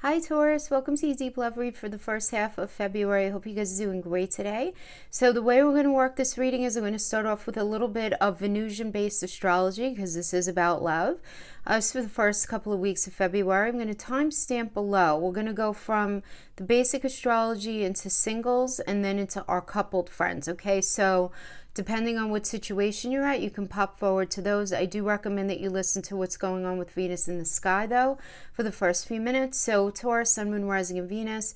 Hi Taurus, welcome to your Deep Love Read for the first half of February. I hope you guys are doing great today. So the way we're going to work this reading is I'm going to start off with a little bit of Venusian-based astrology because this is about love. So for the first couple of weeks of February, I'm going to timestamp below. We're going to go from the basic astrology into singles and then into our coupled friends, okay? So depending on what situation you're at, you can pop forward to those. I do recommend that you listen to what's going on with Venus in the sky, though, for the first few minutes. So Taurus, Sun, Moon, Rising, and Venus.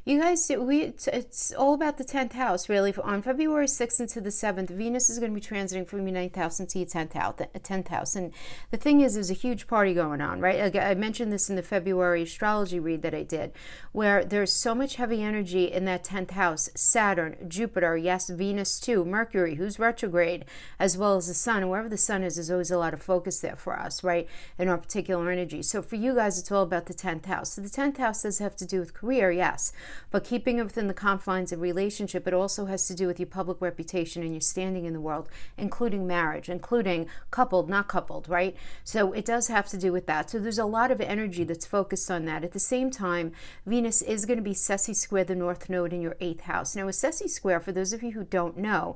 You guys, it's all about the 10th house, really. On February 6th into the 7th, Venus is going to be transiting from your 9th house into your 10th house. And the thing is, there's a huge party going on, right? I mentioned this in the February astrology read that I did, where there's so much heavy energy in that 10th house. Saturn, Jupiter, yes, Venus too, Mercury, who's retrograde, as well as the Sun. And wherever the Sun is, there's always a lot of focus there for us, right, in our particular energy. So for you guys, it's all about the 10th house. So the 10th house does have to do with career, yes, but keeping it within the confines of relationship, it also has to do with your public reputation and your standing in the world, including marriage, including coupled, not coupled, right? So it does have to do with that. So there's a lot of energy that's focused on that. At the same time, Venus is going to be Ceci square the North Node in your 8th house. Now, a Ceci square, for those of you who don't know,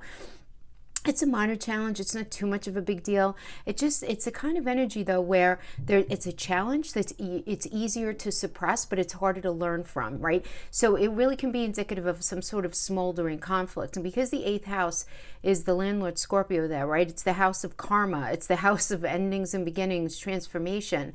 it's a minor challenge. It's not too much of a big deal. It's a kind of energy, though, where it's a challenge that's it's easier to suppress, but it's harder to learn from, right? So it really can be indicative of some sort of smoldering conflict. And because the 8th house is the landlord Scorpio there, right? It's the house of karma. It's the house of endings and beginnings, transformation.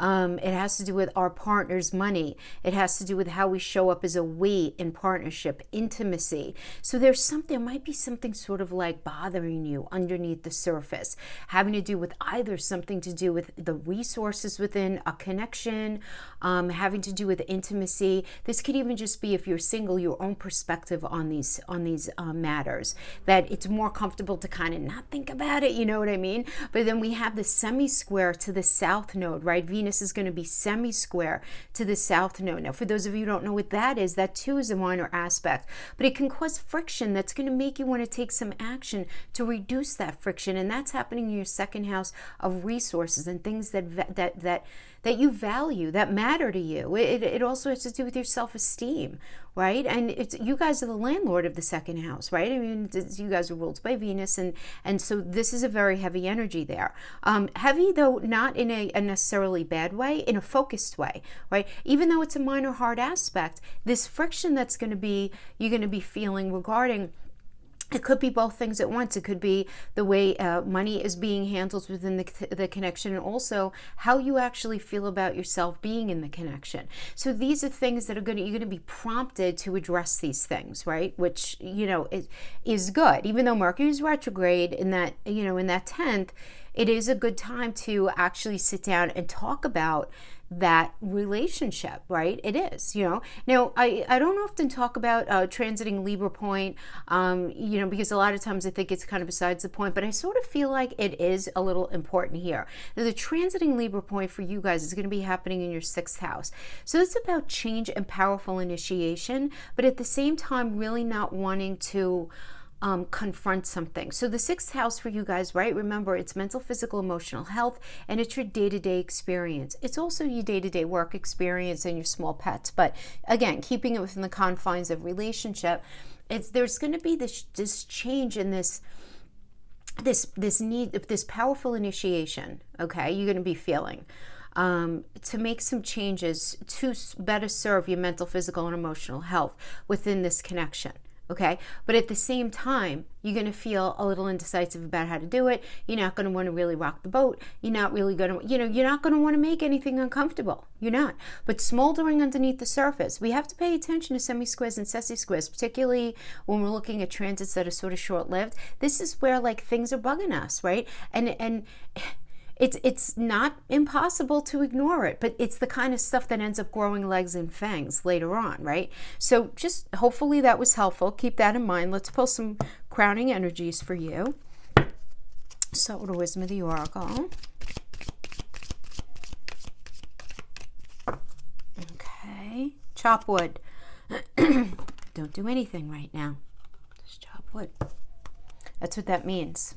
It has to do with our partner's money. It has to do with how we show up as a we in partnership, intimacy. So there might be something sort of like bothering you underneath the surface, having to do with either something to do with the resources within a connection, having to do with intimacy. This could even just be, if you're single, your own perspective on these matters, that it's more comfortable to kind of not think about it, you know what I mean? But then we have the semi-square to the South Node, right? Venus is going to be semi-square to the South Node. Now, for those of you who don't know what that is, that too is a minor aspect, but it can cause friction that's going to make you want to take some action to reduce that friction, and that's happening in your 2nd house of resources and things that you value, that matter to you. It also has to do with your self-esteem, right? And you guys are the landlord of the 2nd house, right? I mean, you guys are ruled by Venus, and so this is a very heavy energy there. Heavy, though, not in a necessarily bad way, in a focused way, right? Even though it's a minor hard aspect, this friction that's you're going to be feeling regarding, it could be both things at once. It could be the way money is being handled within the connection, and also how you actually feel about yourself being in the connection. So these are things that you're going to be prompted to address these things, right? Which, is good. Even though Mercury is retrograde in that, in that 10th, it is a good time to actually sit down and talk about that relationship, right? It is, Now, I don't often talk about transiting Libra point, because a lot of times I think it's kind of besides the point, but I sort of feel like it is a little important here. Now, the transiting Libra point for you guys is going to be happening in your 6th house. So it's about change and powerful initiation, but at the same time, really not wanting to confront something. So the 6th house for you guys, right? Remember, it's mental, physical, emotional health, and it's your day-to-day experience. It's also your day-to-day work experience and your small pets. But again, keeping it within the confines of relationship, there's going to be this change in this need, this powerful initiation. Okay, you're going to be feeling. To make some changes to better serve your mental, physical, and emotional health within this connection. Okay, but at the same time, you're going to feel a little indecisive about how to do it. You're not going to want to really rock the boat. You're not really going to, you're not going to want to make anything uncomfortable. You're not. But smoldering underneath the surface, we have to pay attention to semi-squares and sessi-squares, particularly when we're looking at transits that are sort of short-lived. This is where things are bugging us, right? And it's not impossible to ignore it, but it's the kind of stuff that ends up growing legs and fangs later on, right? So just hopefully that was helpful. Keep that in mind. Let's pull some crowning energies for you. Start with the wisdom of the oracle. Okay. Chop wood. Don't do anything right now. Just chop wood. That's what that means.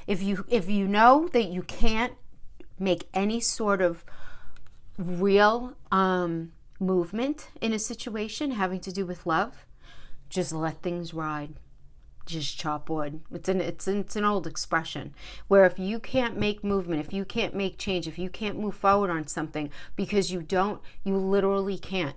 If you know that you can't make any sort of real movement in a situation having to do with love, just let things ride. Just chop wood. It's an old expression where if you can't make movement, if you can't make change, if you can't move forward on something because you literally can't.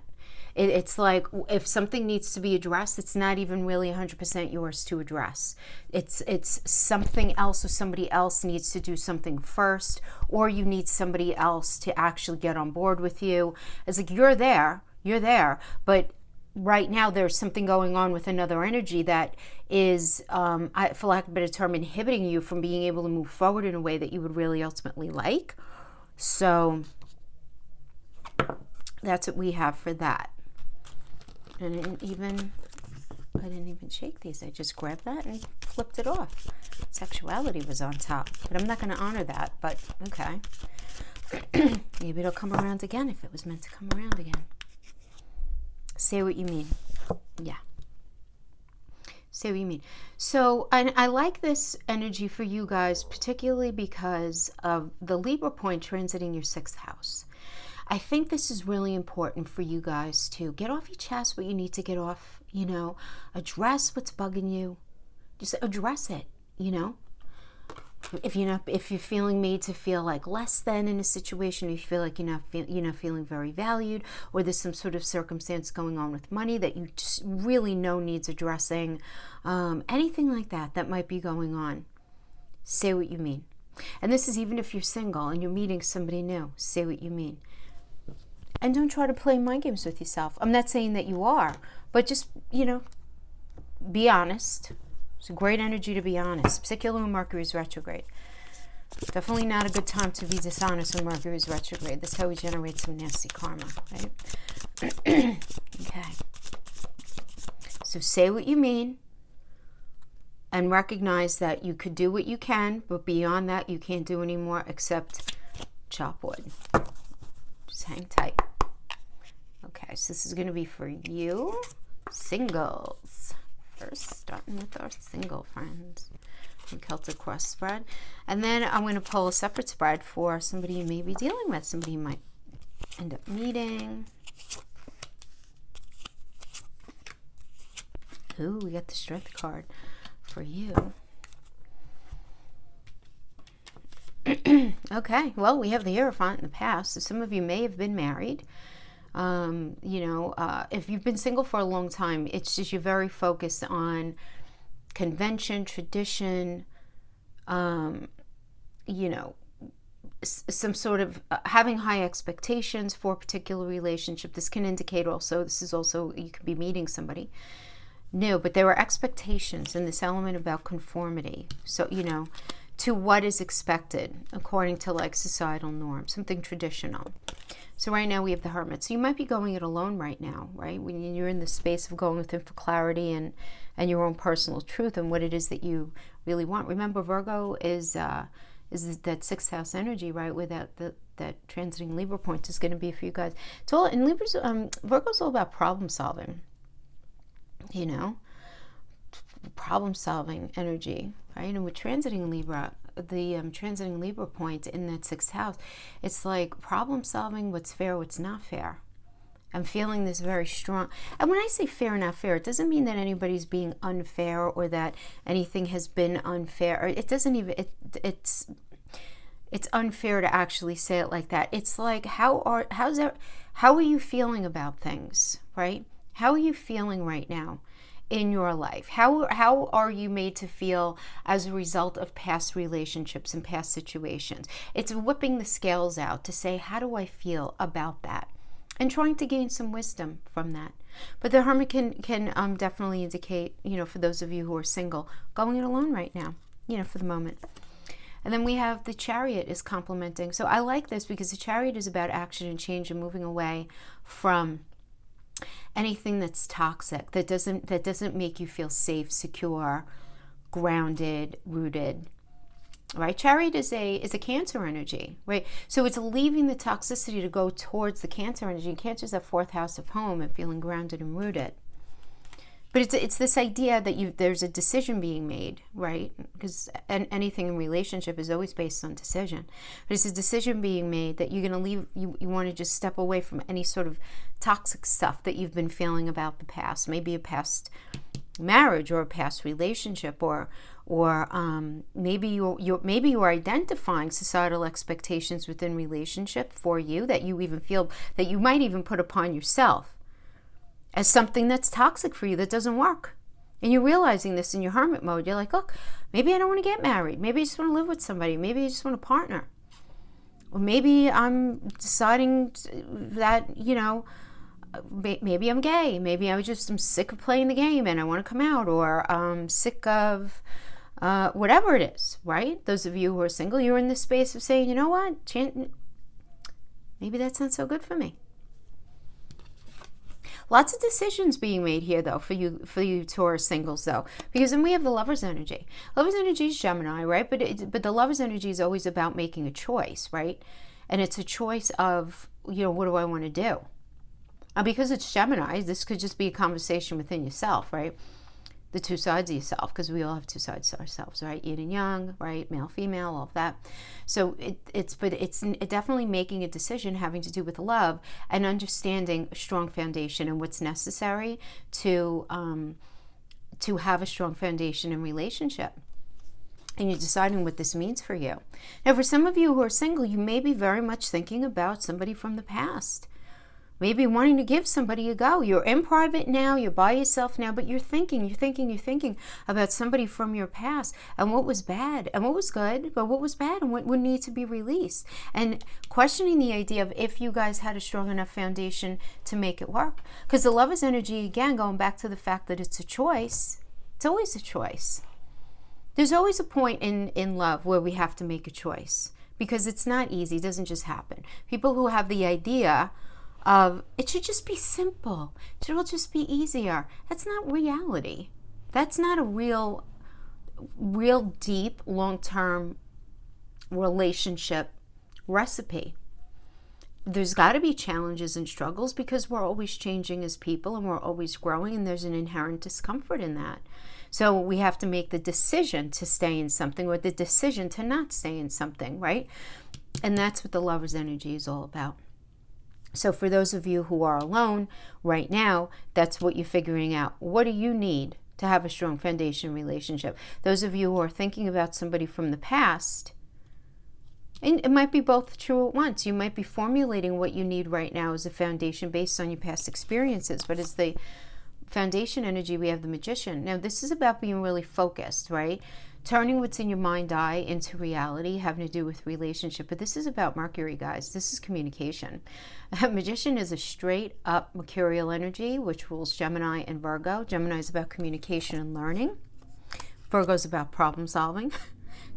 It's like if something needs to be addressed, it's not even really 100% yours to address. It's something else, or somebody else needs to do something first, or you need somebody else to actually get on board with you. It's like you're there, but right now there's something going on with another energy that is, for lack of a better term, inhibiting you from being able to move forward in a way that you would really ultimately like. So that's what we have for that. And I didn't even shake these. I just grabbed that and flipped it off. Sexuality was on top, but I'm not going to honor that, but okay. Maybe it'll come around again if it was meant to come around again. Say what you mean. Yeah. Say what you mean. So, and I like this energy for you guys, particularly because of the Libra point transiting your 6th house. I think this is really important for you guys to get off your chest what you need to get off, address what's bugging you. Just address it, If you're feeling made to feel like less than in a situation, or you feel like you're not feeling very valued, or there's some sort of circumstance going on with money that you just really know needs addressing, anything like that might be going on, say what you mean. And this is even if you're single and you're meeting somebody new, say what you mean. And don't try to play mind games with yourself. I'm not saying that you are, but just, be honest. It's a great energy to be honest, particularly when Mercury is retrograde. Definitely not a good time to be dishonest when Mercury is retrograde. That's how we generate some nasty karma, right? Okay. So say what you mean and recognize that you could do what you can, but beyond that, you can't do any more except chop wood. Just hang tight. Okay, so this is going to be for you, singles. First, starting with our single friends. Celtic cross spread. And then I'm going to pull a separate spread for somebody you may be dealing with, somebody you might end up meeting. Ooh, we got the Strength card for you. Okay, well, we have the Hierophant in the past, so some of you may have been married. If you've been single for a long time, it's just you're very focused on convention, tradition, some sort of having high expectations for a particular relationship. This can indicate also, you could be meeting somebody new, but there are expectations in this element about conformity. So, to what is expected according to like societal norms, something traditional. So right now we have the Hermit. So you might be going it alone right now, right? When you're in the space of going within for clarity and your own personal truth and what it is that you really want. Remember, Virgo is that 6th house energy, right? Where that transiting Libra point is going to be for you guys. It's all in Libra's. Virgo's all about problem solving. Problem solving energy, right? And with transiting Libra, the transiting Libra point in that 6th house, it's like problem solving what's fair, what's not fair. I'm feeling this very strong. And when I say fair or not fair, it doesn't mean that anybody's being unfair or that anything has been unfair. Or it doesn't even, it's unfair to actually say it like that. It's like, how are you feeling about things, right? How are you feeling right now in your life? How are you made to feel as a result of past relationships and past situations? It's whipping the scales out to say, how do I feel about that? And trying to gain some wisdom from that. But the Hermit can definitely indicate, for those of you who are single, going it alone right now, for the moment. And then we have the Chariot is complementing. So I like this because the Chariot is about action and change and moving away from anything that's toxic, that doesn't make you feel safe, secure, grounded, rooted. Right? Chariot is a Cancer energy, right? So it's leaving the toxicity to go towards the Cancer energy. And Cancer is that 4th house of home and feeling grounded and rooted. But it's this idea that there's a decision being made, right? Because anything in relationship is always based on decision. But it's a decision being made that you're going to leave, you want to just step away from any sort of toxic stuff that you've been feeling about the past. Maybe a past marriage or a past relationship, or maybe you're identifying societal expectations within relationship for you that you even feel that you might even put upon yourself as something that's toxic for you, that doesn't work. And you're realizing this in your hermit mode. You're like, look, maybe I don't want to get married. Maybe I just want to live with somebody. Maybe I just want a partner. Or maybe I'm deciding that, maybe I'm gay. Maybe I'm sick of playing the game and I want to come out. Or I'm sick of whatever it is, right? Those of you who are single, you're in this space of saying, you know what? Maybe that's not so good for me. Lots of decisions being made here, though, for you Taurus singles, though, because then we have the Lover's energy. Lover's energy is Gemini, right? But the Lover's energy is always about making a choice, right? And it's a choice of, what do I want to do? Because it's Gemini, this could just be a conversation within yourself, right? The two sides of yourself, because we all have two sides to ourselves, right? Yin and yang, right? Male, female, all of that. So it's definitely making a decision having to do with love and understanding a strong foundation and what's necessary to have a strong foundation in relationship. And you're deciding what this means for you. Now, for some of you who are single, you may be very much thinking about somebody from the past. Maybe wanting to give somebody a go. You're in private now, you're by yourself now, but you're thinking about somebody from your past and what was bad and what was good, but what was bad and what would need to be released. And questioning the idea of if you guys had a strong enough foundation to make it work. Because the Lover's energy, again, going back to the fact that it's a choice, it's always a choice. There's always a point in love where we have to make a choice because it's not easy, it doesn't just happen. People who have the idea of it should just be simple, it should all just be easier. That's not reality. That's not a real deep, long-term relationship recipe. There's got to be challenges and struggles because we're always changing as people and we're always growing, and there's an inherent discomfort in that. So we have to make the decision to stay in something or the decision to not stay in something, right? And that's what the Lover's energy is all about. So for those of you who are alone right now, that's what you're figuring out. What do you need to have a strong foundation relationship? Those of you who are thinking about somebody from the past, and it might be both true at once. You might be formulating what you need right now as a foundation based on your past experiences. But as the foundation energy, we have the Magician. Now, this is about being really focused, right? Turning what's in your mind eye into reality, having to do with relationship. But this is about Mercury, guys. This is communication. Magician is a straight up mercurial energy, which rules Gemini and Virgo. Gemini is about communication and learning. Virgo is about problem solving.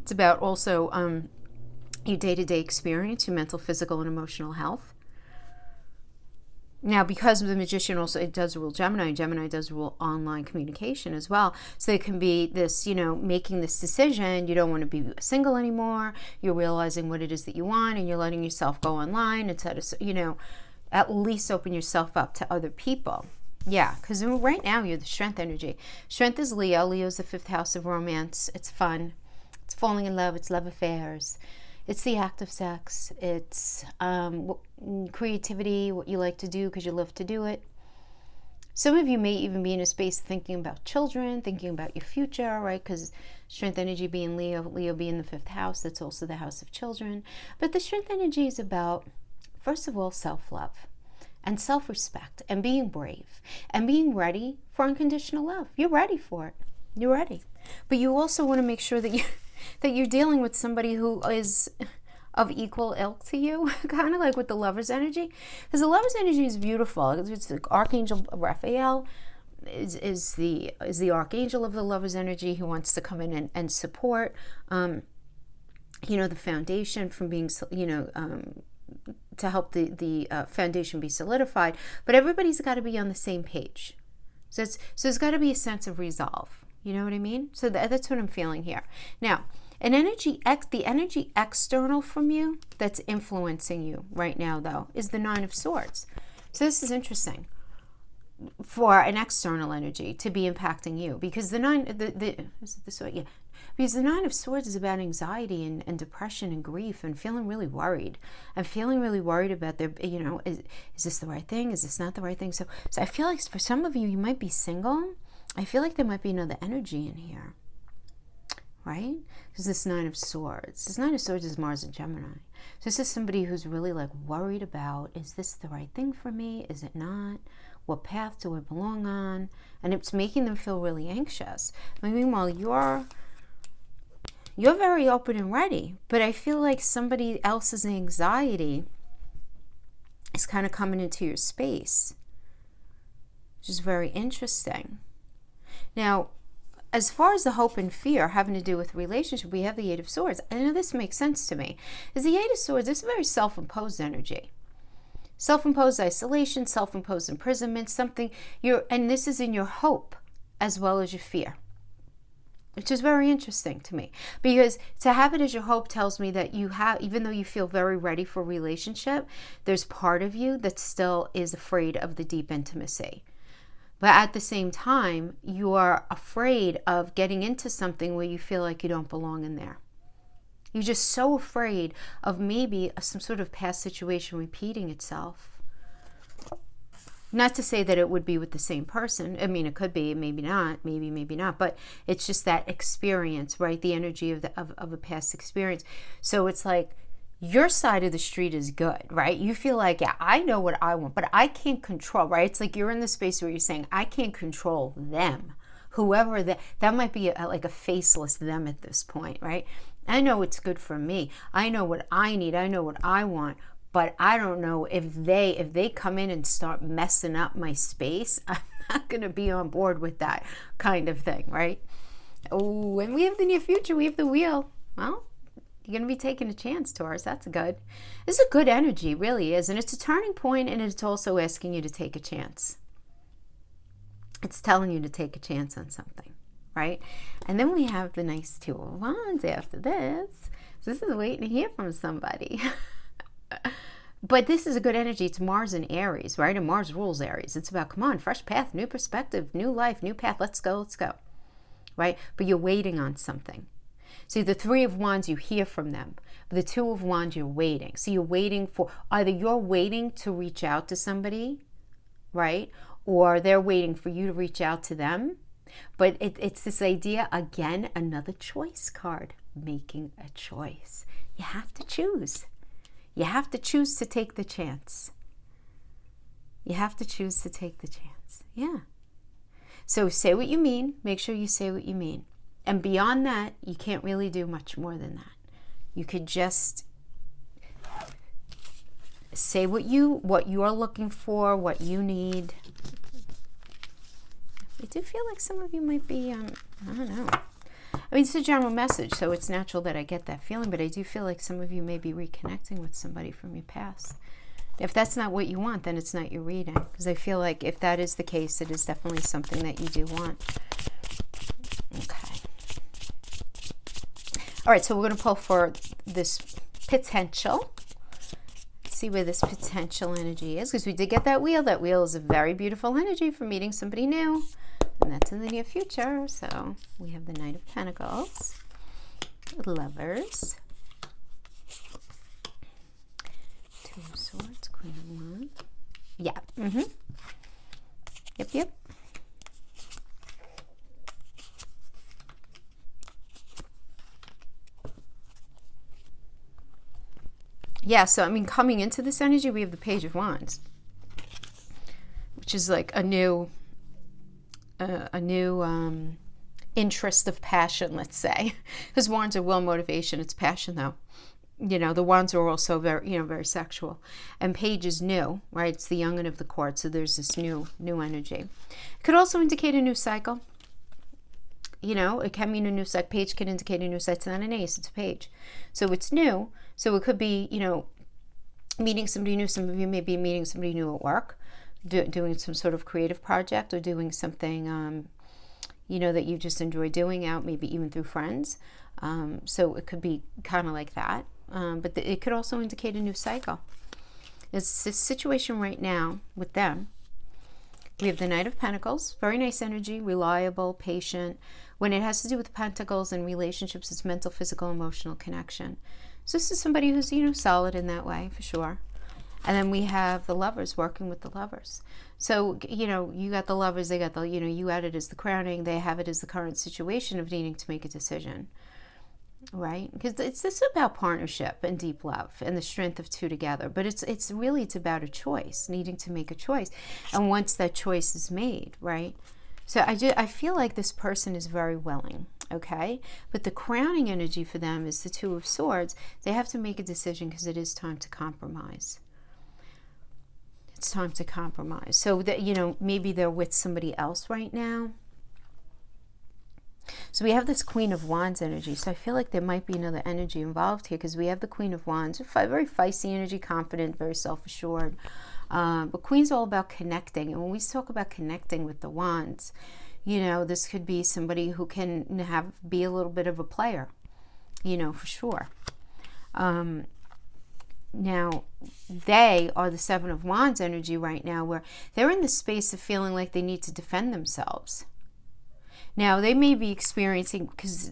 It's about also your day-to-day experience, your mental, physical, and emotional health. Now, because of the Magician also, it does rule Gemini. Gemini does rule online communication as well. So it can be this, making this decision. You don't want to be single anymore. You're realizing what it is that you want, and you're letting yourself go online instead of, at least open yourself up to other people. Yeah, because right now you're the Strength energy. Strength is Leo. Leo's the 5th house of romance. It's fun. It's falling in love. It's love affairs. It's the act of sex. It's creativity, what you like to do because you love to do it. Some of you may even be in a space thinking about children, thinking about your future, right? Because Strength energy being Leo, Leo being the 5th house, that's also the house of children. But the Strength energy is about, first of all, self-love and self-respect and being brave and being ready for unconditional love. You're ready for it. You're ready. But you also want to make sure that you're dealing with somebody who is of equal ilk to you, kind of like with the Lover's energy. Because the Lover's energy is beautiful. It's like Archangel Raphael is the archangel of the Lover's energy who wants to come in and support, the foundation from being, to help the foundation be solidified. But everybody's got to be on the same page. So there's got to be a sense of resolve. You know what I mean? So that's what I'm feeling here. Now, the energy external from you that's influencing you right now, though, is the 9 of Swords. So this is interesting. for an external energy to be impacting you, because the nine, is it this way? Yeah. Because the Nine of Swords is about anxiety and depression and grief and feeling really worried. I'm feeling really worried about their, is this the right thing? Is this not the right thing? So I feel like for some of you, you might be single. I feel like there might be another energy in here, right? Because this Nine of Swords is Mars and Gemini. So this is somebody who's really like worried about, is this the right thing for me? Is it not? What path do I belong on? And it's making them feel really anxious. But meanwhile, you're very open and ready, but I feel like somebody else's anxiety is kind of coming into your space, which is very interesting. Now, as far as the hope and fear having to do with relationship, we have the Eight of Swords. I know this makes sense to me. Is the Eight of Swords, this is a very self-imposed energy. Self-imposed isolation, self-imposed imprisonment, and this is in your hope as well as your fear, which is very interesting to me, because to have it as your hope tells me that you have, even though you feel very ready for a relationship, there's part of you that still is afraid of the deep intimacy. But at the same time, you are afraid of getting into something where you feel like you don't belong in there. You're just so afraid of maybe some sort of past situation repeating itself. Not to say that it would be with the same person. I mean, it could be, maybe not, maybe not. But it's just that experience, right? The energy of a past experience. So it's like your side of the street is good, right? You feel like, yeah, I know what I want, but I can't control, right? It's like you're in the space where you're saying, I can't control them. Whoever that might be like a faceless them at this point, right? I know it's good for me. I know what I need. I know what I want. But I don't know if they come in and start messing up my space, I'm not going to be on board with that kind of thing, right? Oh, and we have the near future. We have the wheel. Well, you're going to be taking a chance, Taurus. That's good. This is a good energy, really is. And it's a turning point, and it's also asking you to take a chance. It's telling you to take a chance on something, right? And then we have the nice Two of Wands after this. So this is waiting to hear from somebody. But this is a good energy. It's Mars and Aries, right? And Mars rules Aries. It's about, come on, fresh path, new perspective, new life, new path. Let's go, right? But you're waiting on something. See, the Three of Wands, you hear from them. The Two of Wands, you're waiting. So you're waiting for, either you're waiting to reach out to somebody, right? Or they're waiting for you to reach out to them. But it's this idea, again, another choice card, making a choice. You have to choose. You have to choose to take the chance. You have to choose to take the chance. Yeah. So say what you mean. Make sure you say what you mean. And beyond that, you can't really do much more than that. You could just say what you are looking for, what you need. I do feel like some of you might be, I don't know. I mean, it's a general message, so it's natural that I get that feeling, but I do feel like some of you may be reconnecting with somebody from your past. If that's not what you want, then it's not your reading, because I feel like if that is the case, it is definitely something that you do want. Okay. All right, so we're going to pull for this potential. Let's see where this potential energy is, because we did get that wheel. That wheel is a very beautiful energy for meeting somebody new. And that's in the near future. So we have the Knight of Pentacles, Lovers, Two of Swords, Queen of Wands. Yeah. Yep. Yeah, so I mean, coming into this energy, we have the Page of Wands, which is like a new interest of passion, let's say. Because wands are will, motivation, it's passion though. The wands are also very, very sexual. And page is new, right? It's the young'un of the court, so there's this new energy. It could also indicate a new cycle. It can mean a new cycle. Page can indicate a new cycle. It's not an ace, it's a page. So it's new. So it could be, meeting somebody new. Some of you may be meeting somebody new at work. Doing some sort of creative project, or doing something, that you just enjoy doing out, maybe even through friends. So it could be kind of like that. But it could also indicate a new cycle. It's this situation right now with them We have the Knight of Pentacles, very nice energy, reliable, patient. When it has to do with Pentacles and relationships, it's mental, physical, emotional connection. So this is somebody who's, solid in that way, for sure. And then we have the Lovers, working with the Lovers. So, you got the Lovers, they got the, you had it as the crowning, they have it as the current situation of needing to make a decision, right? Because this is about partnership and deep love and the strength of two together. But it's really about a choice, needing to make a choice. And once that choice is made, right? So I feel like this person is very willing, okay? But the crowning energy for them is the Two of Swords. They have to make a decision because it is time to compromise. It's time to compromise. So that, maybe they're with somebody else right now. So we have this Queen of Wands energy. So I feel like there might be another energy involved here because we have the Queen of Wands, very feisty energy, confident, very self-assured. But Queen's all about connecting. And when we talk about connecting with the Wands, this could be somebody who can be a little bit of a player, for sure. Now, they are the Seven of Wands energy right now, where they're in the space of feeling like they need to defend themselves. Now, they may be experiencing, because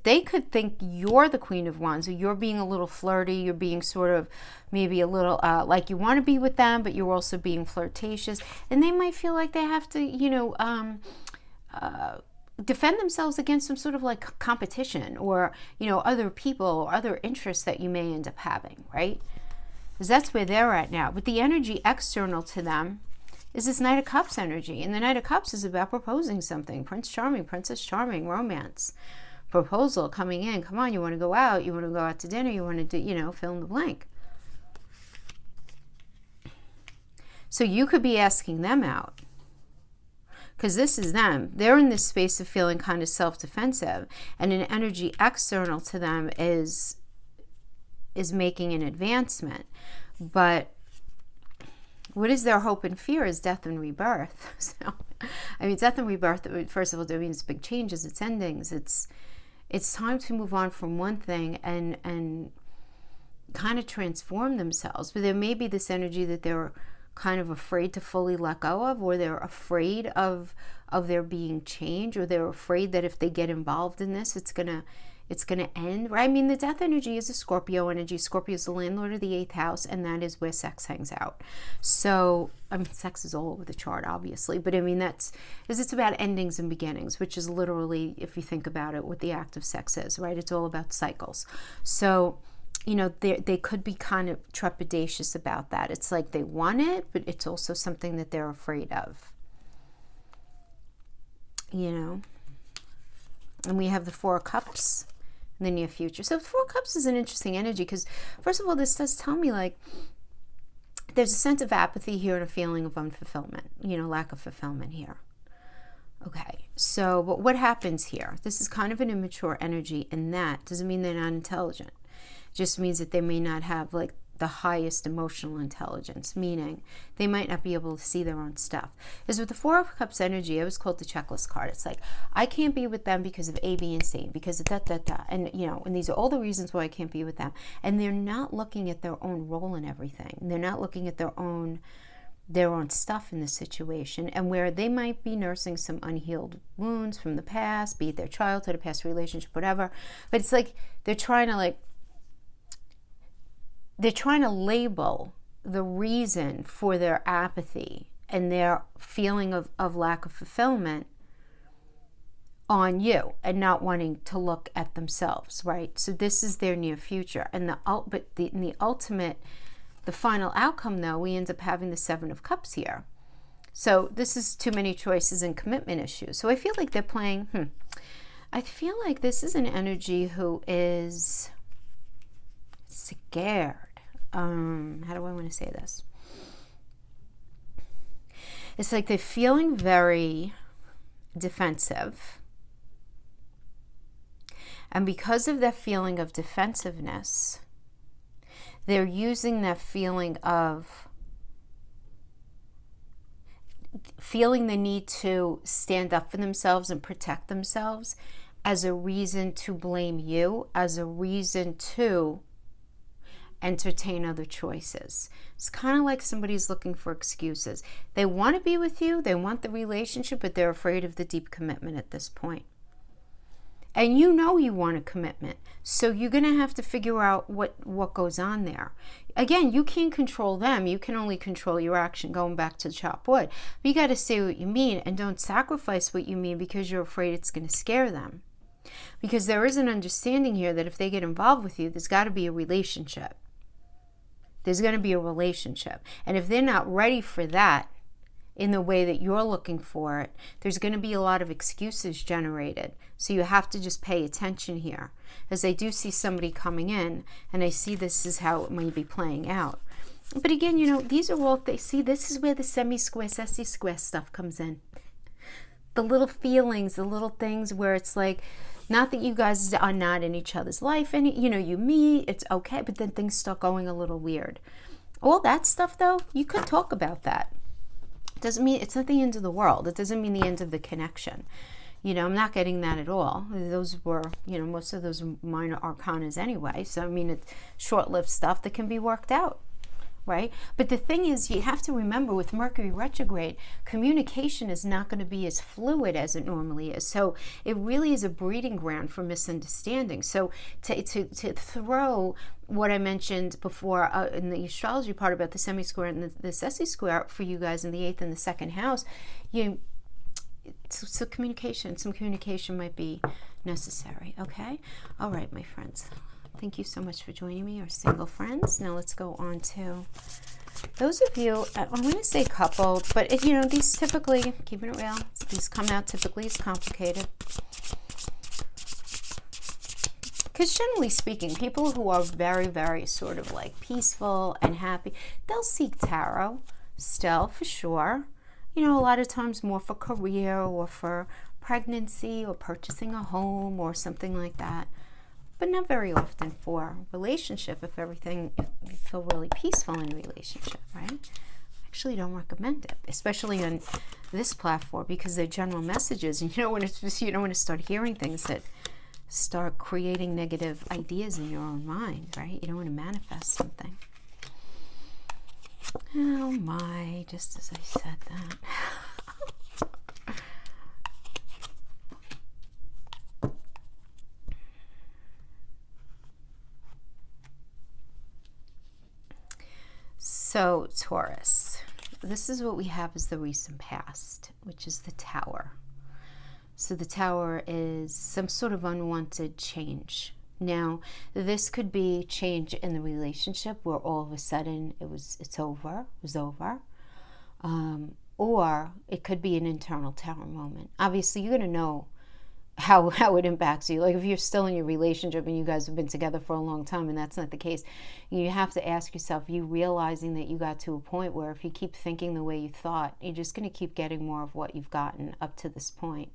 they could think you're the Queen of Wands, or you're being a little flirty, you're being sort of maybe a little like you want to be with them, but you're also being flirtatious. And they might feel like they have to, defend themselves against some sort of like competition or, other people or other interests that you may end up having, right? Because that's where they're at now. But the energy external to them is this Knight of Cups energy. And the Knight of Cups is about proposing something. Prince Charming, Princess Charming, romance. Proposal coming in. Come on, you want to go out. You want to go out to dinner. You want to do, fill in the blank. So you could be asking them out. Because this is them. They're in this space of feeling kind of self-defensive. And an energy external to them is making an advancement. But what is their hope and fear is death and rebirth. So, death and rebirth, first of all, it means big changes, it's endings. It's time to move on from one thing and kind of transform themselves. But there may be this energy that they're kind of afraid to fully let go of, or they're afraid of there being change, or they're afraid that if they get involved in this, it's gonna end, right? The death energy is a Scorpio energy. Scorpio is the landlord of the 8th house, and that is where sex hangs out. So, sex is all over the chart, obviously, but it's about endings and beginnings, which is literally, if you think about it, what the act of sex is, right? It's all about cycles. So, they could be kind of trepidatious about that. It's like they want it, but it's also something that they're afraid of. And we have the Four of Cups in the near future. So Four of Cups is an interesting energy because, first of all, this does tell me like there's a sense of apathy here and a feeling of unfulfillment, lack of fulfillment here. Okay, so but what happens here? This is kind of an immature energy, and that doesn't mean they're not intelligent. It just means that they may not have like the highest emotional intelligence, meaning they might not be able to see their own stuff. Because with the Four of Cups energy, I always call it the checklist card. It's like, I can't be with them because of A, B, and C, because of that. And, and these are all the reasons why I can't be with them. And they're not looking at their own role in everything. They're not looking at their own stuff in the situation, and where they might be nursing some unhealed wounds from the past, be it their childhood, a past relationship, whatever. But it's like they're trying to label the reason for their apathy and their feeling of lack of fulfillment on you, and not wanting to look at themselves, right? So this is their near future. And the final outcome, though, we end up having the Seven of Cups here. So this is too many choices and commitment issues. So I feel like they're playing, I feel like this is an energy who is scared. How do I want to say this? It's like they're feeling very defensive. And because of that feeling of defensiveness, they're using that feeling of feeling the need to stand up for themselves and protect themselves as a reason to blame you, as a reason to entertain other choices. It's kind of like somebody's looking for excuses. They want to be with you, they want the relationship, but they're afraid of the deep commitment at this point. And you know you want a commitment, so you're going to have to figure out what goes on there. Again, you can't control them. You can only control your action, going back to chop wood. But you got to say what you mean, and don't sacrifice what you mean because you're afraid it's going to scare them. Because there is an understanding here that if they get involved with you, there's got to be a relationship. There's going to be a relationship. And if they're not ready for that in the way that you're looking for it, there's going to be a lot of excuses generated. So you have to just pay attention here. As I do see somebody coming in, and I see this is how it may be playing out. But again, these are all, this is where the semi-square, sessi-square stuff comes in. The little feelings, the little things where it's like, not that you guys are not in each other's life, and you meet, it's okay, but then things start going a little weird. All that stuff, though, you could talk about that. It doesn't mean it's not the end of the world. It doesn't mean the end of the connection. I'm not getting that at all. Those were, most of those minor arcanas anyway. So, it's short-lived stuff that can be worked out. Right? But the thing is, you have to remember with Mercury retrograde, communication is not going to be as fluid as it normally is. So it really is a breeding ground for misunderstanding. So to throw what I mentioned before in the astrology part about the semi-square and the sessi square for you guys in the 8th and the 2nd house, so some communication might be necessary. Okay? All right, my friends. Thank you so much for joining me, our single friends. Now let's go on to those of you, I'm going to say coupled, but these typically, keeping it real, these come out typically as complicated. Because generally speaking, people who are very, very sort of like peaceful and happy, they'll seek tarot still, for sure. A lot of times more for career or for pregnancy or purchasing a home or something like that. But not very often for relationship if you feel really peaceful in a relationship, right? I actually don't recommend it, especially on this platform, because they're general messages, and you don't want to start hearing things that start creating negative ideas in your own mind, right? You don't want to manifest something. Oh my, just as I said that. So, Taurus, this is what we have as the recent past, which is the Tower. So the Tower is some sort of unwanted change. Now, this could be change in the relationship where all of a sudden it was over. Or it could be an internal Tower moment. Obviously, you're going to know how it impacts you. Like if you're still in your relationship and you guys have been together for a long time and that's not the case, you have to ask yourself, you realizing that you got to a point where if you keep thinking the way you thought, you're just going to keep getting more of what you've gotten up to this point,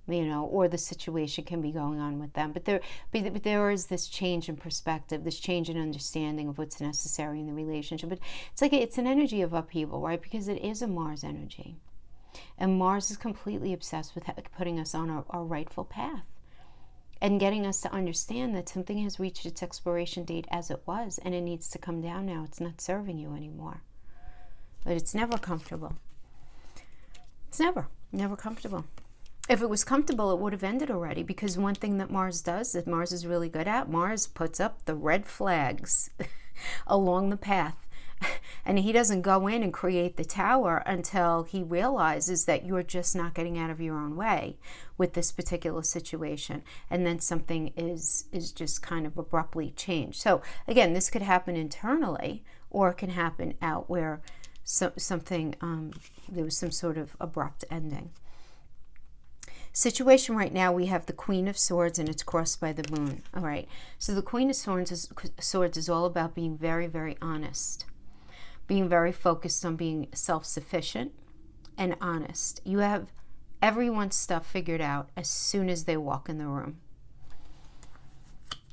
or the situation can be going on with them. But there is this change in perspective, this change in understanding of what's necessary in the relationship. But it's an energy of upheaval, right? Because it is a Mars energy. And Mars is completely obsessed with putting us on our rightful path and getting us to understand that something has reached its expiration date as it was, and it needs to come down now. It's not serving you anymore. But it's never comfortable. It's never comfortable. If it was comfortable, it would have ended already, because one thing that Mars does, that Mars is really good at, Mars puts up the red flags along the path. And he doesn't go in and create the tower until he realizes that you're just not getting out of your own way with this particular situation. And then something is just kind of abruptly changed. So again, this could happen internally, or it can happen out where there was some sort of abrupt ending. Situation right now, we have the Queen of Swords and it's crossed by the moon. All right. So the Queen of Swords is all about being very, very honest. Being very focused on being self-sufficient and honest. You have everyone's stuff figured out as soon as they walk in the room.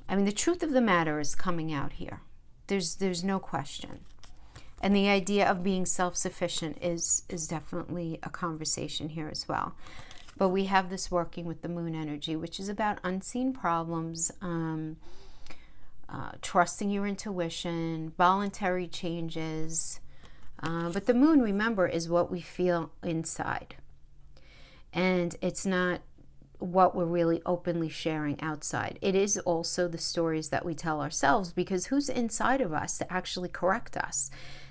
The truth of the matter is coming out here. There's no question. And the idea of being self-sufficient is definitely a conversation here as well. But we have this working with the moon energy, which is about unseen problems, trusting your intuition, voluntary changes. But the moon, remember, is what we feel inside. And it's not what we're really openly sharing outside. It is also the stories that we tell ourselves, because who's inside of us to actually correct us?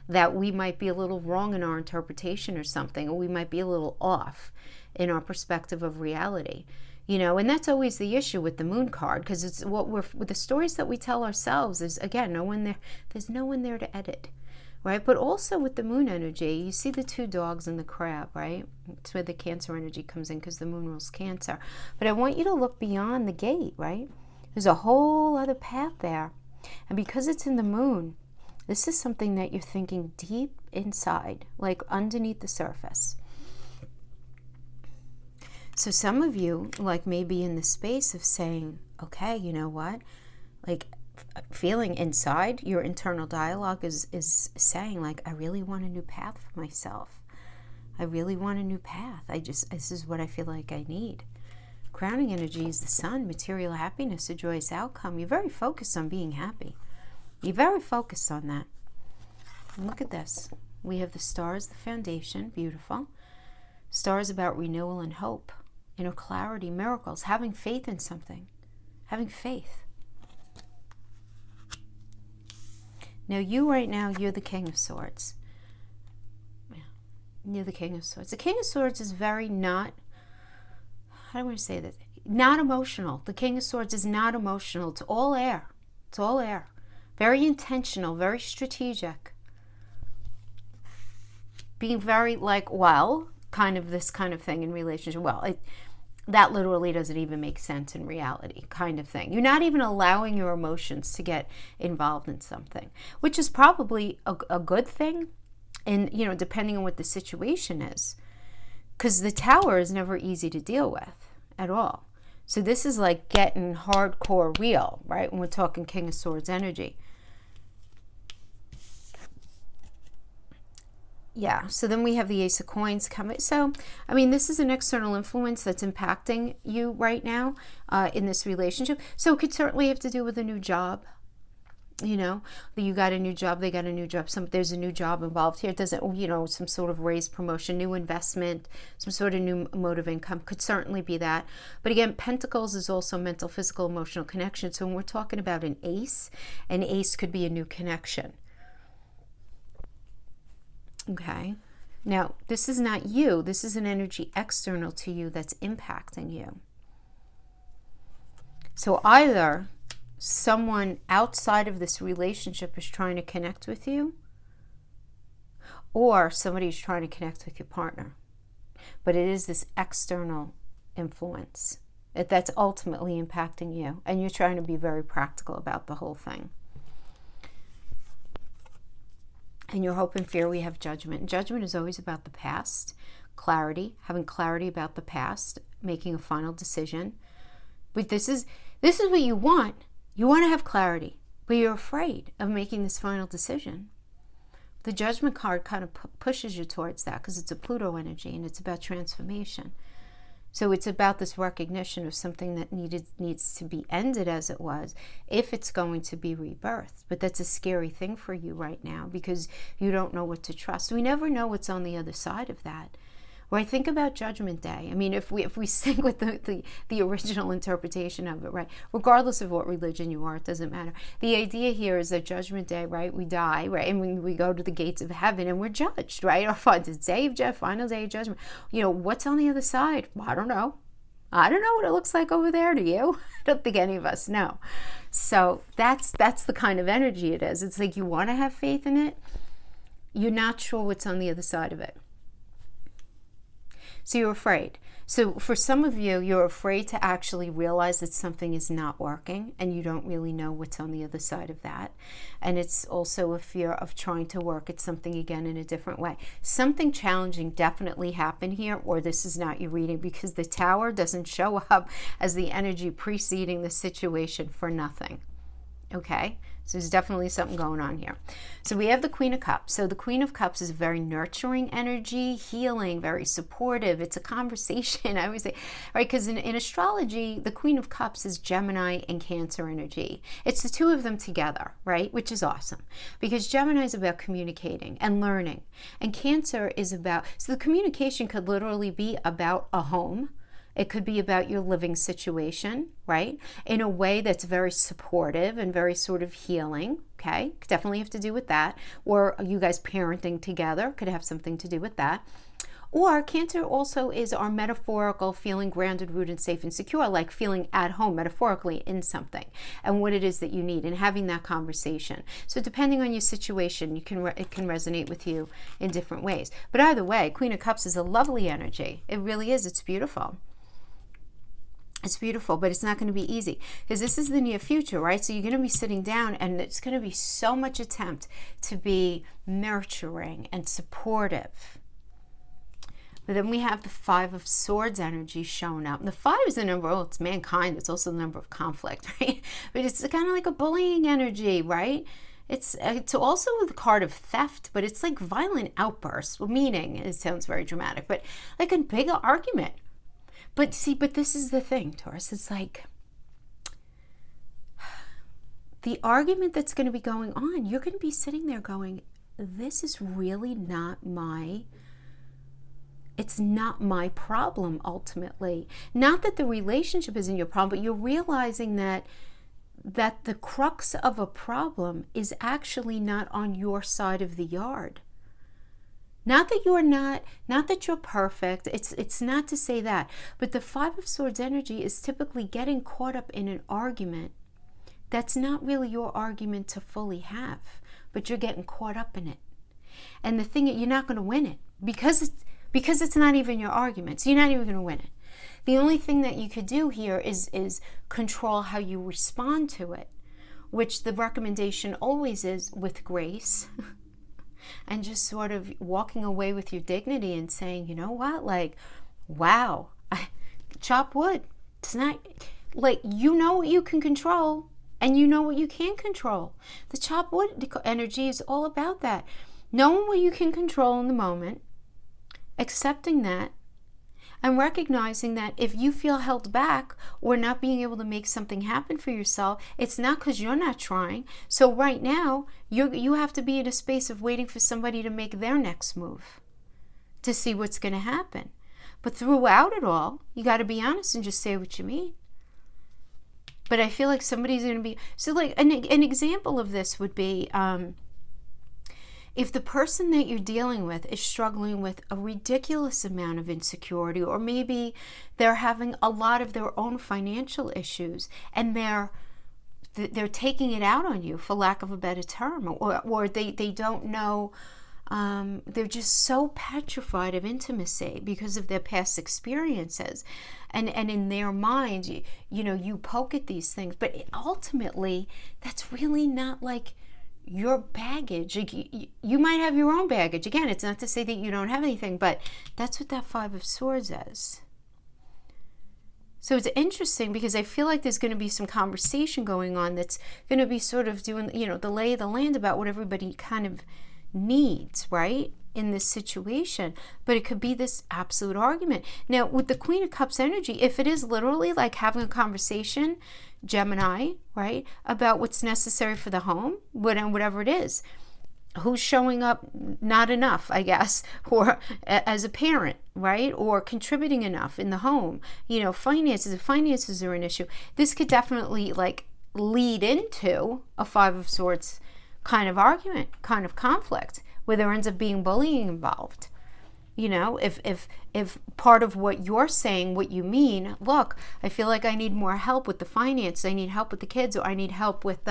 That we might be a little wrong in our interpretation or something, or we might be a little off in our perspective of reality. You know, and that's always the issue with the moon card, because it's what we're, with the stories that we tell ourselves is, again, there's no one there to edit, right? But also with the moon energy, you see the two dogs and the crab, right? It's where the Cancer energy comes in, because the moon rules Cancer. But I want you to look beyond the gate, right? There's a whole other path there. And because it's in the moon, this is something that you're thinking deep inside, like underneath the surface. So some of you, like, maybe in the space of saying, okay, you know what? Like, feeling inside, your internal dialogue is saying, like, I really want a new path for myself. I really want a new path. This is what I feel like I need. Crowning energy is the sun, material happiness, a joyous outcome. You're very focused on being happy. You're very focused on that. And look at this. We have the stars, the foundation, beautiful. Stars about renewal and hope, inner clarity, miracles, having faith in something, having faith. Now you right now, you're the King of Swords. Yeah, you're the King of Swords. The King of Swords is very not, how do I want to say that? Not emotional. The King of Swords is not emotional. It's all air. It's all air. Very intentional, very strategic. Being very like, well, kind of this kind of thing in relationship. Well, that literally doesn't even make sense in reality, kind of thing. You're not even allowing your emotions to get involved in something, which is probably a good thing, and, you know, depending on what the situation is, because the Tower is never easy to deal with at all. So this is like getting hardcore real, right? When we're talking King of Swords energy. Yeah, so then we have the Ace of Coins coming. So, I mean, this is an external influence that's impacting you right now in this relationship. So it could certainly have to do with a new job. You know, you got a new job, they got a new job. There's a new job involved here. It doesn't, you know, some sort of raise, promotion, new investment, some sort of new mode of income could certainly be that. But again, Pentacles is also mental, physical, emotional connection. So when we're talking about an ace could be a new connection. Okay, now this is not you. This is an energy external to you that's impacting you. So either someone outside of this relationship is trying to connect with you, or somebody's trying to connect with your partner. But it is this external influence that's ultimately impacting you, and you're trying to be very practical about the whole thing. In your hope and fear, we have judgment. Judgment is always about the past, clarity, having clarity about the past, making a final decision. But this is what you want. You want to have clarity, but you're afraid of making this final decision. The Judgment card kind of pushes you towards that, because it's a Pluto energy and it's about transformation. So it's about this recognition of something that needs to be ended as it was, if it's going to be rebirthed. But that's a scary thing for you right now, because you don't know what to trust. We never know what's on the other side of that. Right? Think about Judgment Day. I mean, if we stick with the original interpretation of it, right? Regardless of what religion you are, it doesn't matter. The idea here is that Judgment Day, right? We die, right? And we go to the gates of heaven and we're judged, right? Our final day of judgment. You know, what's on the other side? I don't know. I don't know what it looks like over there. Do you? I don't think any of us know. So that's the kind of energy it is. It's like you want to have faith in it. You're not sure what's on the other side of it. So you're afraid. So for some of you, you're afraid to actually realize that something is not working, and you don't really know what's on the other side of that. And it's also a fear of trying to work at something again in a different way. Something challenging definitely happened here, or this is not your reading, because the Tower doesn't show up as the energy preceding the situation for nothing. Okay? So there's definitely something going on here. So we have the Queen of Cups. So the Queen of Cups is a very nurturing energy, healing, very supportive. It's a conversation, I always say, right? Because in astrology, the Queen of Cups is Gemini and Cancer energy. It's the two of them together, right? Which is awesome. Because Gemini is about communicating and learning. And Cancer is about, so the communication could literally be about a home. It could be about your living situation, right? In a way that's very supportive and very sort of healing, okay? Definitely have to do with that. Or you guys parenting together could have something to do with that. Or Cancer also is our metaphorical feeling grounded, rooted, safe, and secure, like feeling at home metaphorically in something and what it is that you need and having that conversation. So depending on your situation, it can resonate with you in different ways. But either way, Queen of Cups is a lovely energy. It really is. It's beautiful. It's beautiful, but it's not going to be easy because this is the near future, right? So you're going to be sitting down and it's going to be so much attempt to be nurturing and supportive. But then we have the Five of Swords energy showing up. And the 5 is the number, well, it's mankind. It's also the number of conflict, right? But it's kind of like a bullying energy, right? It's also the card of theft, but it's like violent outbursts, meaning, it sounds very dramatic, but like a big argument. But see, but this is the thing, Taurus. It's like the argument that's going to be going on, you're going to be sitting there going, this is really it's not my problem ultimately. Not that the relationship isn't your problem, but you're realizing that the crux of a problem is actually not on your side of the yard. Not that you're perfect. It's not to say that. But the Five of Swords energy is typically getting caught up in an argument that's not really your argument to fully have, but you're getting caught up in it. And the thing is, you're not going to win it because it's not even your argument. So you're not even going to win it. The only thing that you could do here is control how you respond to it, which the recommendation always is with grace. And just sort of walking away with your dignity and saying, you know what, like, wow, chop wood. It's not, like, you know what you can control and you know what you can't control. The chop wood energy is all about that. Knowing what you can control in the moment, accepting that, and recognizing that if you feel held back or not being able to make something happen for yourself, it's not because you're not trying. So right now, you have to be in a space of waiting for somebody to make their next move to see what's going to happen. But throughout it all, you got to be honest and just say what you mean. But I feel like somebody's going to be... So like an example of this would be... if the person that you're dealing with is struggling with a ridiculous amount of insecurity, or maybe they're having a lot of their own financial issues and they're taking it out on you, for lack of a better term, or they don't know, they're just so petrified of intimacy because of their past experiences. And in their minds, you poke at these things, but ultimately, that's really not like your baggage. You might have your own baggage. Again, it's not to say that you don't have anything, but that's what that Five of Swords is. So it's interesting because I feel like there's going to be some conversation going on that's going to be sort of doing, the lay of the land about what everybody kind of needs, right, in this situation. But it could be this absolute argument. Now, with the Queen of Cups energy, if it is literally like having a conversation, Gemini, right, about what's necessary for the home, whatever it is, who's showing up not enough, I guess, or as a parent, right, or contributing enough in the home, finances, if finances are an issue, this could definitely like lead into a Five of Swords kind of argument, kind of conflict, where there ends up being bullying involved. If part of what you're saying, what you mean, look, I feel like I need more help with the finance, I need help with the kids, or I need help with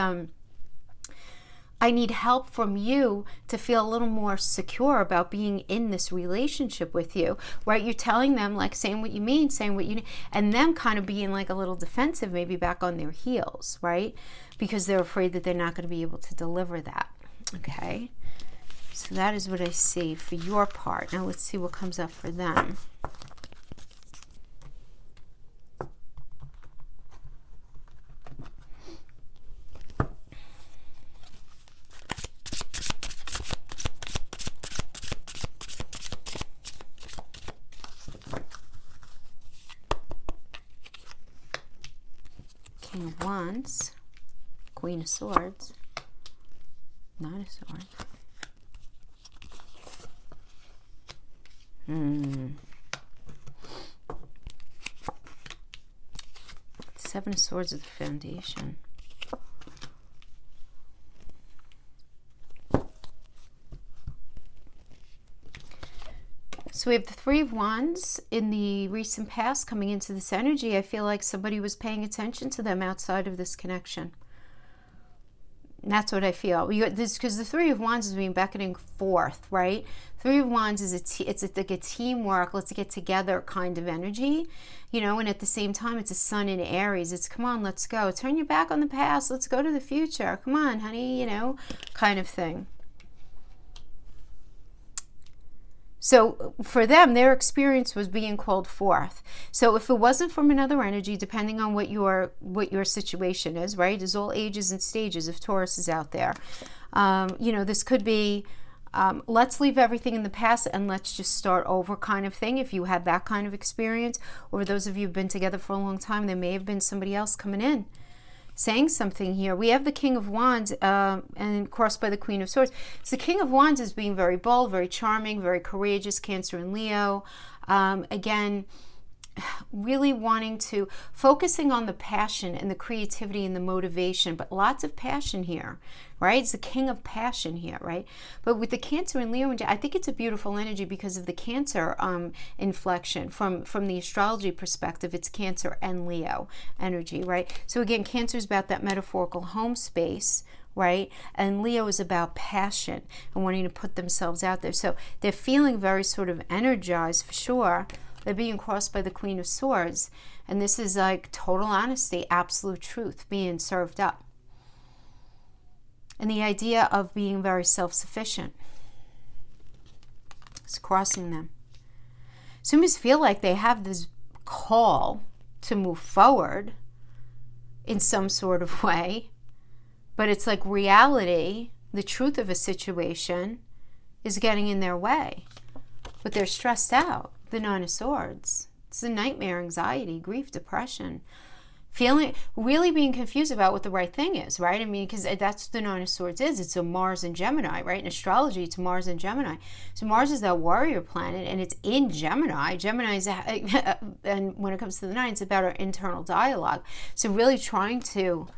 I need help from you to feel a little more secure about being in this relationship with you, right? You're telling them, like, saying what you mean, saying what you need, and them kind of being like a little defensive, maybe back on their heels, right? Because they're afraid that they're not going to be able to deliver that. Okay. So that is what I see for your part. Now let's see what comes up for them. King of Wands, Queen of Swords, Nine of Swords. Seven of Swords is the foundation. So we have the Three of Wands in the recent past coming into this energy. I feel like somebody was paying attention to them outside of this connection. And that's what I feel. Because the Three of Wands is being beckoning forth, right? Three of Wands is it's like a teamwork, let's get together kind of energy, you know, and at the same time, it's a sun in Aries. It's, come on, let's go. Turn your back on the past. Let's go to the future. Come on, honey, you know, kind of thing. So for them, their experience was being called forth. So if it wasn't from another energy, depending on what your situation is, right? There's all ages and stages if Taurus is out there. You know, this could be, let's leave everything in the past and let's just start over kind of thing. If you had that kind of experience, or those of you who've been together for a long time, there may have been somebody else coming in saying something here. We have the King of Wands and crossed by the Queen of Swords. So the King of Wands is being very bold, very charming, very courageous, Cancer and Leo. Again, really wanting to, focusing on the passion and the creativity and the motivation, but lots of passion here, right? It's the King of Passion here, right? But with the Cancer and Leo, I think it's a beautiful energy because of the Cancer inflection. From the astrology perspective, it's Cancer and Leo energy, right? So again, Cancer is about that metaphorical home space, right? And Leo is about passion and wanting to put themselves out there. So they're feeling very sort of energized for sure. They're being crossed by the Queen of Swords. And this is like total honesty, absolute truth being served up. And the idea of being very self-sufficient. It's crossing them. So you must feel like they have this call to move forward in some sort of way. But it's like reality, the truth of a situation is getting in their way. But they're stressed out. The Nine of Swords. It's the nightmare, anxiety, grief, depression. Feeling, really being confused about what the right thing is, right? I mean, because that's what the Nine of Swords is. It's a Mars and Gemini, right? In astrology, it's Mars and Gemini. So Mars is that warrior planet, and it's in Gemini. Gemini is, and when it comes to the Nine, it's about our internal dialogue. So really trying to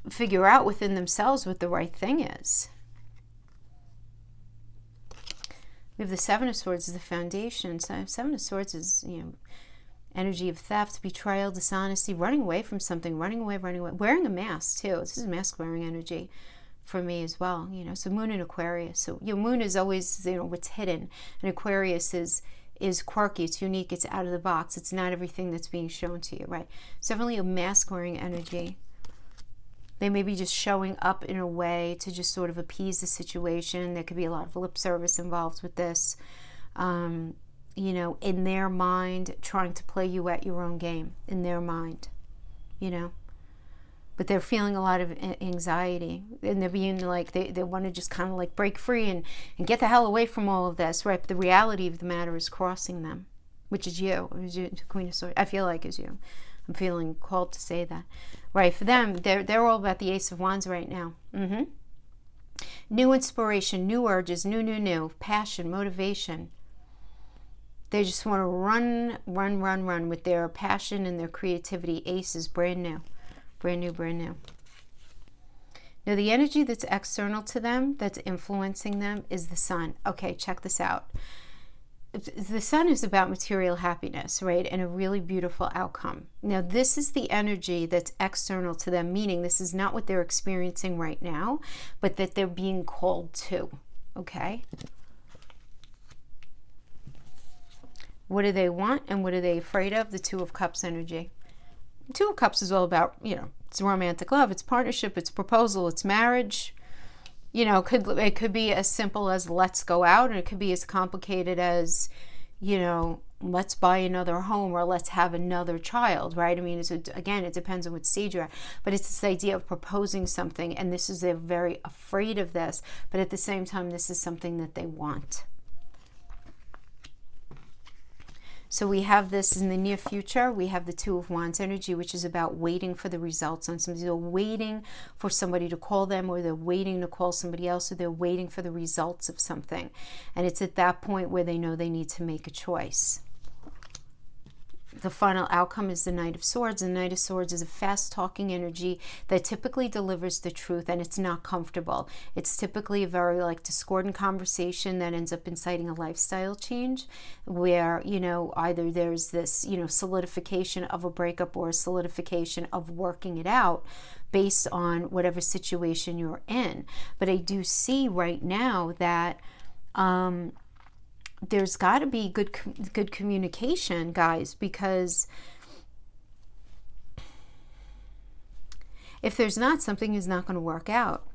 figure out within themselves what the right thing is. We have the Seven of Swords as the foundation. So Seven of Swords is, you know, energy of theft, betrayal, dishonesty, running away from something, running away, wearing a mask too. This is mask wearing energy for me as well, you know. So Moon in Aquarius. So your Moon is always, you know, what's hidden. And Aquarius is quirky, it's unique, it's out of the box. It's not everything that's being shown to you, right? It's definitely a mask wearing energy. They may be just showing up in a way to just sort of appease the situation. There could be a lot of lip service involved with this. You know, in their mind, trying to play you at your own game, in their mind, you know. But they're feeling a lot of anxiety. And they're being like, they want to just kind of like break free and get the hell away from all of this, right? But the reality of the matter is crossing them, which is you. Queen of Swords, I feel like is you. I'm feeling called to say that. Right, for them, they're all about the Ace of Wands right now. New inspiration, new urges, new, passion, motivation. They just want to run with their passion and their creativity. Ace is brand new. Now, the energy that's external to them, that's influencing them, is the Sun. Okay, check this out. The Sun is about material happiness, right? And a really beautiful outcome. Now, this is the energy that's external to them, meaning this is not what they're experiencing right now, but that they're being called to, okay? What do they want and what are they afraid of? The Two of Cups energy. The Two of Cups is all about, you know, it's romantic love, it's partnership, it's proposal, it's marriage. You know, it could be as simple as let's go out, and it could be as complicated as, you know, let's buy another home or let's have another child, right? I mean, again, it depends on what stage you're at. But it's this idea of proposing something, and this is, they're very afraid of this, but at the same time, this is something that they want. So we have this in the near future. We have the Two of Wands energy, which is about waiting for the results on something. They're waiting for somebody to call them, or they're waiting to call somebody else, or they're waiting for the results of something. And it's at that point where they know they need to make a choice. The final outcome is the Knight of Swords. The Knight of Swords is a fast-talking energy that typically delivers the truth, and it's not comfortable. It's typically a very discordant conversation that ends up inciting a lifestyle change where, either there's this, solidification of a breakup or a solidification of working it out based on whatever situation you're in. But I do see right now that there's got to be good communication, guys, because if there's not, something is not going to work out.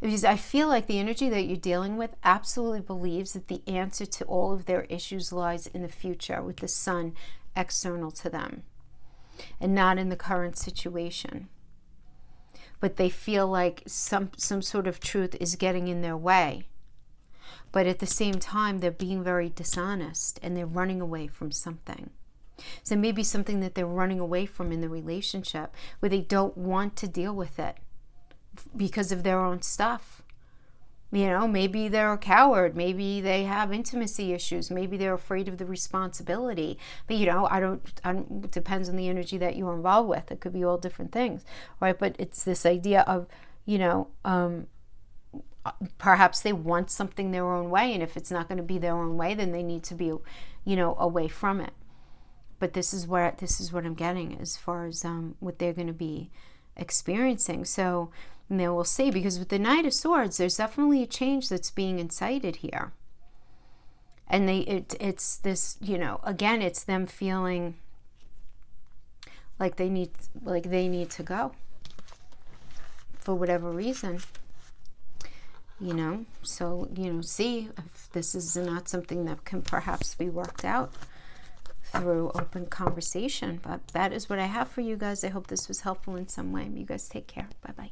Because I feel like the energy that you're dealing with absolutely believes that the answer to all of their issues lies in the future, with the sun external to them and not in the current situation. But they feel like some sort of truth is getting in their way. But at the same time, they're being very dishonest and they're running away from something. So maybe something that they're running away from in the relationship where they don't want to deal with it because of their own stuff. Maybe they're a coward. Maybe they have intimacy issues. Maybe they're afraid of the responsibility. But, it depends on the energy that you're involved with. It could be all different things, right? But it's this idea of, perhaps they want something their own way, and if it's not going to be their own way, then they need to be, away from it. But this is what I'm getting as far as what they're going to be experiencing. So we'll see, because with the Knight of Swords, there's definitely a change that's being incited here, and it's this, again, it's them feeling like they need to go for whatever reason. So, see if this is not something that can perhaps be worked out through open conversation. But that is what I have for you guys. I hope this was helpful in some way. You guys take care. Bye-bye.